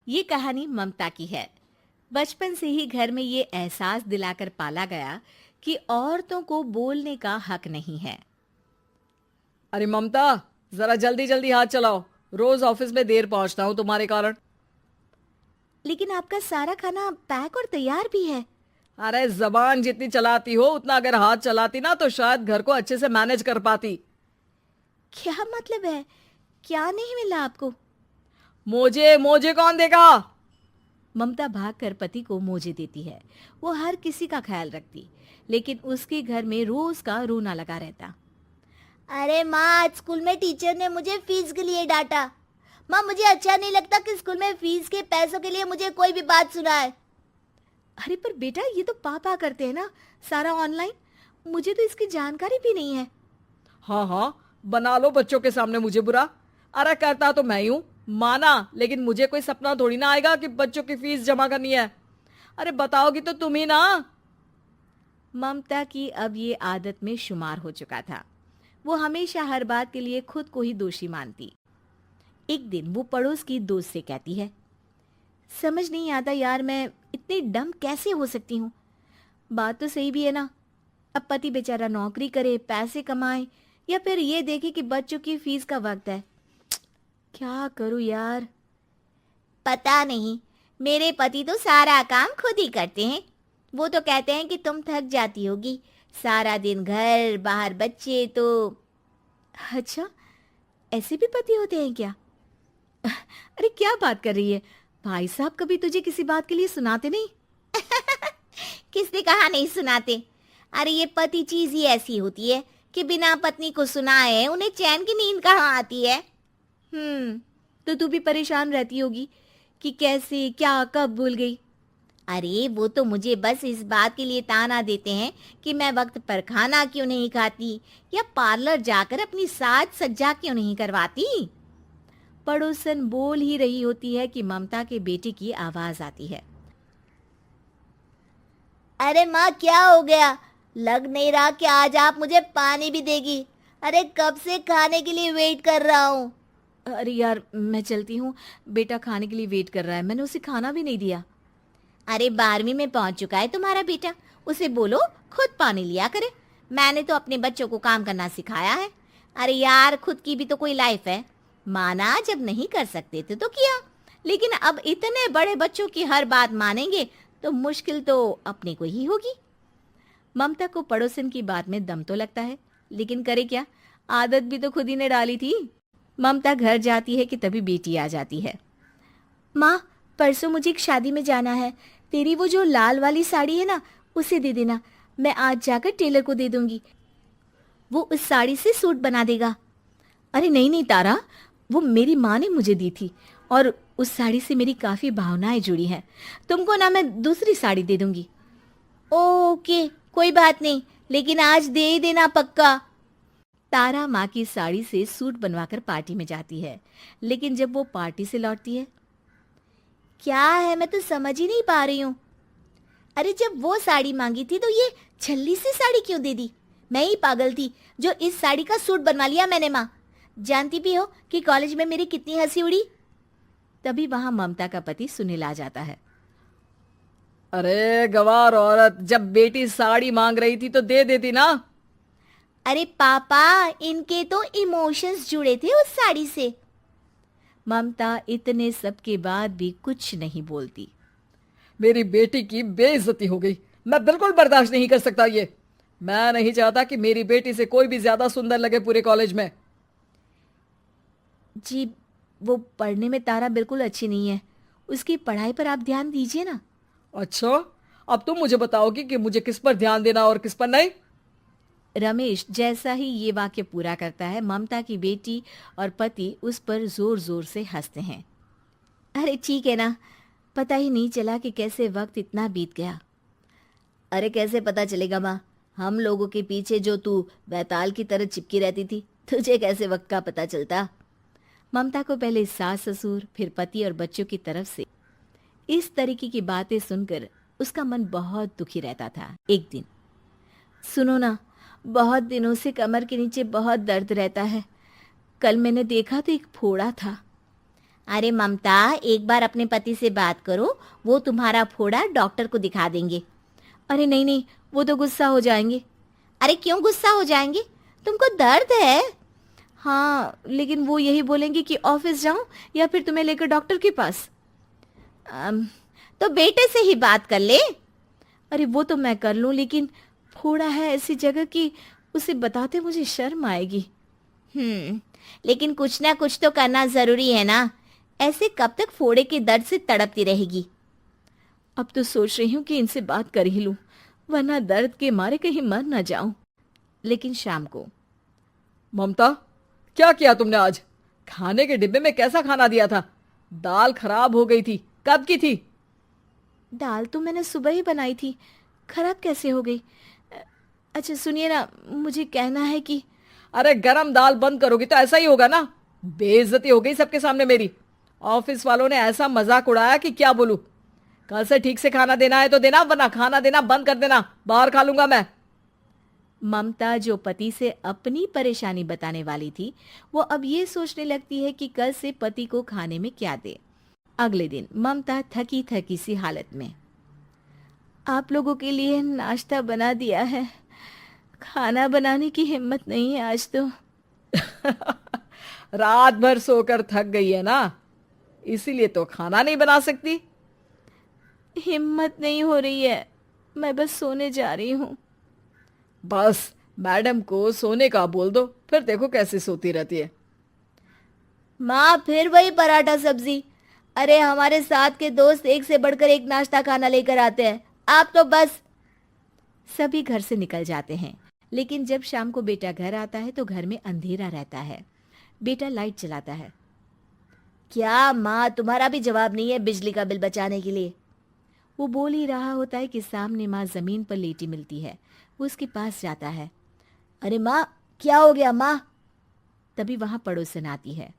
ये कहानी ममता की है। बचपन से ही घर में ये एहसास दिलाकर पाला गया कि औरतों को बोलने का हक नहीं है। अरे ममता, जरा जल्दी जल्दी हाथ चलाओ। रोज ऑफिस में देर पहुंचता हूँ तुम्हारे कारण। लेकिन आपका सारा खाना पैक और तैयार भी है। अरे जबान जितनी चलाती हो उतना अगर हाथ चलाती ना तो शायद घर को अच्छे से मैनेज कर पाती। क्या मतलब है? क्या नहीं मिला आपको? मोजे मोजे कौन देगा? ममता भागकर पति को मोजे देती है। वो हर किसी का ख्याल रखती, लेकिन उसके घर में रोज का रोना लगा रहता। अरे माँ, आज स्कूल में टीचर ने मुझे फीस के लिए डांटा। माँ, मुझे अच्छा नहीं लगता कि स्कूल में फीस के पैसों के लिए मुझे कोई भी बात सुनाए। अरे पर बेटा, ये तो पापा करते हैं ना, सारा ऑनलाइन। मुझे तो इसकी जानकारी भी नहीं है। हाँ हाँ, बना लो बच्चों के सामने मुझे बुरा। अरे करता तो मैं ही हूँ, माना, लेकिन मुझे कोई सपना थोड़ी ना आएगा कि बच्चों की फीस जमा करनी है। अरे बताओगी तो तुम ही ना। ममता की अब ये आदत में शुमार हो चुका था। वो हमेशा हर बात के लिए खुद को ही दोषी मानती। एक दिन वो पड़ोस की दोस्त से कहती है, समझ नहीं आता यार, मैं इतनी डम कैसे हो सकती हूँ। बात तो सही भी है ना। अब पति बेचारा नौकरी करे, पैसे कमाए, या फिर ये देखे कि बच्चों की फीस का वक्त है। क्या करूँ यार। पता नहीं, मेरे पति तो सारा काम खुद ही करते हैं। वो तो कहते हैं कि तुम थक जाती होगी, सारा दिन घर बाहर बच्चे। तो अच्छा, ऐसे भी पति होते हैं क्या? अरे क्या बात कर रही है? भाई साहब कभी तुझे किसी बात के लिए सुनाते नहीं? किसने कहा नहीं सुनाते? अरे ये पति चीज ही ऐसी होती है कि बिना पत्नी को सुनाए उन्हें चैन की नींद कहाँ आती है। तो तू भी परेशान रहती होगी कि कैसे, क्या, कब भूल गई। अरे वो तो मुझे बस इस बात के लिए ताना देते हैं कि मैं वक्त पर खाना क्यों नहीं खाती या पार्लर जाकर अपनी साज सज्जा क्यों नहीं करवाती। पड़ोसन बोल ही रही होती है कि ममता के बेटे की आवाज आती है। अरे माँ, क्या हो गया? लग नहीं रहा कि आज आप मुझे पानी भी देगी। अरे कब से खाने के लिए वेट कर रहा हूँ। अरे यार, मैं चलती हूँ। बेटा खाने के लिए वेट कर रहा है, मैंने उसे खाना भी नहीं दिया। अरे 12वीं में पहुंच चुका है तुम्हारा बेटा, उसे बोलो खुद पानी लिया करे। मैंने तो अपने बच्चों को काम करना सिखाया है। अरे यार, खुद की भी तो कोई लाइफ है। माना जब नहीं कर सकते थे तो किया, लेकिन अब इतने बड़े बच्चों की हर बात मानेंगे तो मुश्किल तो अपने को ही होगी। ममता को पड़ोसन की बात में दम तो लगता है, लेकिन करे क्या, आदत भी तो खुद ही ने डाली थी। ममता घर जाती है कि तभी बेटी आ जाती है। माँ, परसों मुझे एक शादी में जाना है। तेरी वो जो लाल वाली साड़ी है ना, उसे दे देना। मैं आज जाकर टेलर को दे दूंगी, वो उस साड़ी से सूट बना देगा। अरे नहीं नहीं तारा, वो मेरी माँ ने मुझे दी थी और उस साड़ी से मेरी काफी भावनाएं जुड़ी हैं। तुमको ना मैं दूसरी साड़ी दे दूंगी। ओके, कोई बात नहीं, लेकिन आज दे ही देना पक्का। तारा माँ की साड़ी से सूट बनवाकर पार्टी में जाती है, लेकिन जब वो पार्टी से लौटती है, क्या है, मैं तो समझ ही नहीं पा रही हूँ। अरे जब वो साड़ी मांगी थी तो ये छल्ली सी साड़ी क्यों दे दी? मैं ही पागल थी जो इस साड़ी का सूट बनवा लिया मैंने। माँ, जानती भी हो कि कॉलेज में मेरी कितनी हंसी उड़ी। तभी वहां ममता का पति सुनील आ जाता है। अरे गवार औरत, जब बेटी साड़ी मांग रही थी तो दे देती ना। अरे पापा, इनके तो इमोशंस जुड़े थे उस साड़ी से। ममता इतने सब के बाद भी कुछ नहीं बोलती। मेरी बेटी की बेइज्जती हो गई, मैं बिल्कुल बर्दाश्त नहीं कर सकता ये। मैं नहीं चाहता कि मेरी बेटी से कोई भी ज्यादा सुंदर लगे पूरे कॉलेज में। जी, वो पढ़ने में तारा बिल्कुल अच्छी नहीं है, उसकी पढ़ाई पर आप ध्यान दीजिए ना। अच्छा, अब तुम मुझे बताओगी कि मुझे किस पर ध्यान देना और किस पर नहीं। रमेश जैसा ही ये वाक्य पूरा करता है, ममता की बेटी और पति उस पर जोर जोर से हंसते हैं। अरे ठीक है ना, पता ही नहीं चला कि कैसे वक्त इतना बीत गया। अरे कैसे पता चलेगा माँ, हम लोगों के पीछे जो तू बैताल की तरह चिपकी रहती थी, तुझे कैसे वक्त का पता चलता। ममता को पहले सास ससुर, फिर पति और बच्चों की तरफ से इस तरीके की बातें सुनकर उसका मन बहुत दुखी रहता था। एक दिन, सुनो ना, बहुत दिनों से कमर के नीचे बहुत दर्द रहता है। कल मैंने देखा तो एक फोड़ा था। अरे ममता, एक बार अपने पति से बात करो, वो तुम्हारा फोड़ा डॉक्टर को दिखा देंगे। अरे नहीं नहीं, वो तो गुस्सा हो जाएंगे। अरे क्यों गुस्सा हो जाएंगे? तुमको दर्द है? हाँ, लेकिन वो यही बोलेंगे कि ऑफिस जाऊं या फिर तुम्हें लेकर डॉक्टर के पास। तो बेटे से ही बात कर ले। अरे वो तो मैं कर लूं, लेकिन फोड़ा है ऐसी जगह कि उसे बताते मुझे शर्म आएगी। लेकिन कुछ ना कुछ तो करना जरूरी है ना। ऐसे कब तक फोड़े के दर्द से तड़पती रहेगी? अब तो सोच रही हूँ कि इनसे बात कर ही लूं, वरना दर्द के मारे कहीं मर ना जाऊं। लेकिन शाम को, ममता, क्या किया तुमने आज? खाने के डिब्बे में कैसा खाना दिया था? दाल खराब हो गई थी। कब की थी? दाल तो मैंने सुबह ही बनाई थी, खराब कैसे हो गई? अच्छा सुनिए ना, मुझे कहना है कि अरे गरम दाल बंद करोगी तो ऐसा ही होगा ना। बेइज्जती हो गई सबके सामने मेरी। ऑफिस वालों ने ऐसा मजाक उड़ाया कि क्या बोलूं। कल से ठीक से खाना देना है तो देना, वरना खाना देना बंद कर देना। बाहर खा लूंगा मैं। ममता, जो पति से अपनी परेशानी बताने वाली थी, वो अब ये सोचने लगती है कि कल से पति को खाने में क्या दे। अगले दिन ममता थकी थकी सी हालत में, आप लोगों के लिए नाश्ता बना दिया है, खाना बनाने की हिम्मत नहीं है आज तो। रात भर सोकर थक गई है ना, इसीलिए तो खाना नहीं बना सकती। हिम्मत नहीं हो रही है, मैं बस सोने जा रही हूँ। बस मैडम को सोने का बोल दो, फिर देखो कैसे सोती रहती है। माँ, फिर वही पराठा सब्जी। अरे हमारे साथ के दोस्त एक से बढ़कर एक नाश्ता खाना लेकर आते हैं, आप तो बस। सभी घर से निकल जाते हैं, लेकिन जब शाम को बेटा घर आता है तो घर में अंधेरा रहता है। बेटा लाइट चलाता है। क्या माँ, तुम्हारा भी जवाब नहीं है बिजली का बिल बचाने के लिए? वो बोल ही रहा होता है कि सामने माँ जमीन पर लेटी मिलती है। वो उसके पास जाता है। अरे माँ, क्या हो गया माँ? तभी वहां पड़ोसन आती है।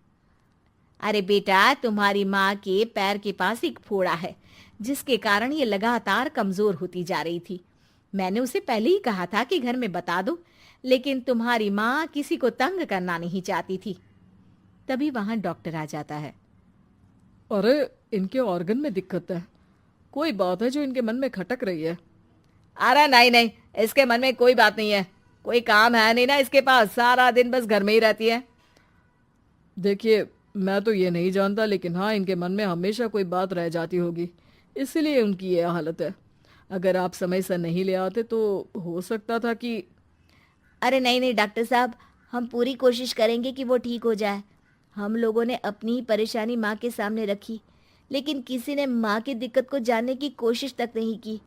अरे बेटा, तुम्हारी माँ के पैर के पास एक फोड़ा है, जिसके कारण ये लगातार कमजोर होती जा रही थी। मैंने उसे पहले ही कहा था कि घर में बता दो, लेकिन तुम्हारी माँ किसी को तंग करना नहीं चाहती थी। तभी वहां डॉक्टर आ जाता है। अरे इनके ऑर्गन में दिक्कत है, कोई बात है जो इनके मन में खटक रही है। अरे नहीं नहीं, इसके मन में कोई बात नहीं है। कोई काम है नहीं ना इसके पास, सारा दिन बस घर में ही रहती है। देखिए, मैं तो ये नहीं जानता, लेकिन हाँ, इनके मन में हमेशा कोई बात रह जाती होगी, इसीलिए उनकी ये हालत है। अगर आप समय से नहीं ले आते तो हो सकता था कि। अरे नहीं नहीं डॉक्टर साहब, हम पूरी कोशिश करेंगे कि वो ठीक हो जाए। हम लोगों ने अपनी ही परेशानी माँ के सामने रखी, लेकिन किसी ने माँ की दिक्कत को जानने की कोशिश तक नहीं की।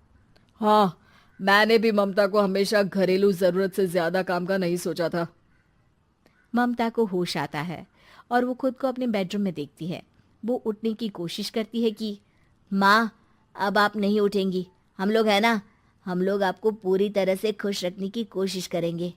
हाँ, मैंने भी ममता को हमेशा घरेलू जरूरत से ज्यादा काम का नहीं सोचा था। ममता को होश आता है और वो खुद को अपने बेडरूम में देखती है। वो उठने की कोशिश करती है कि माँ, अब आप नहीं उठेंगी। हम लोग है ना, हम लोग आपको पूरी तरह से खुश रखने की कोशिश करेंगे।